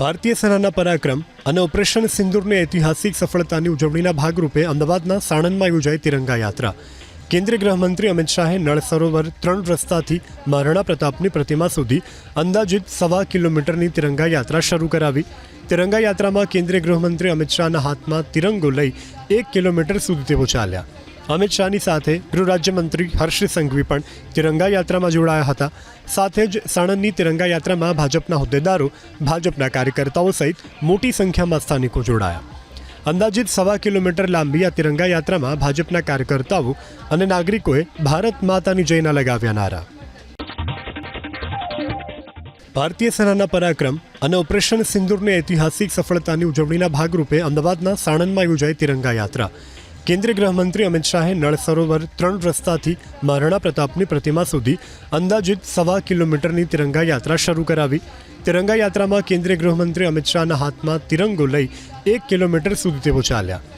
ભારતીય સેનાના પરાક્રમ અને ઓપરેશન સિંદૂરની ઐતિહાસિક સફળતાની ઉજવણીના ભાગરૂપે અમદાવાદના સાણંદમાં યોજાઈ તિરંગા યાત્રા. કેન્દ્રીય ગૃહમંત્રી અમિત શાહે નળ સરોવર 3 રસ્તાથી મહારાણા પ્રતાપની પ્રતિમા સુધી અંદાજિત 1.25 કિલોમીટરની તિરંગા યાત્રા શરૂ કરાવી. તિરંગા યાત્રામાં કેન્દ્રીય ગૃહમંત્રી અમિત શાહના હાથમાં તિરંગો લઈ 1 કિલોમીટર સુધી તેઓ ચાલ્યા. અમિત શાહની સાથે ગૃહ રાજ્યમંત્રી હર્ષ સંઘવી પણ તિરંગા યાત્રામાં જોડાયા હતા. સાથે જ સાણંદની તિરંગા યાત્રામાં ભાજપના હોદ્દેદારો, ભાજપના કાર્યકર્તાઓ સહિત મોટી સંખ્યામાં સ્થાનિકો જોડાયા. અંદાજિત 1.25 કિલોમીટર લાંબી આ તિરંગા યાત્રામાં ભાજપના કાર્યકર્તાઓ અને નાગરિકોએ ભારત માતાની જયના લગાવ્યા નારા. ભારતીય સેનાના પરાક્રમ અને ઓપરેશન સિંદૂરની ઐતિહાસિક સફળતાની ઉજવણીના ભાગરૂપે અમદાવાદના સાણંદમાં યોજાઈ તિરંગા યાત્રા. કેન્દ્રીય ગૃહમંત્રી અમિત શાહે નળ સરોવર 3 રસ્તાથી મહારાણા પ્રતાપની પ્રતિમા સુધી અંદાજિત 1.25 કિલોમીટરની તિરંગા યાત્રા શરૂ કરાવી. તિરંગા યાત્રામાં કેન્દ્રીય ગૃહમંત્રી અમિત શાહના હાથમાં તિરંગો લઈ 1 કિલોમીટર સુધી તેઓ ચાલ્યા.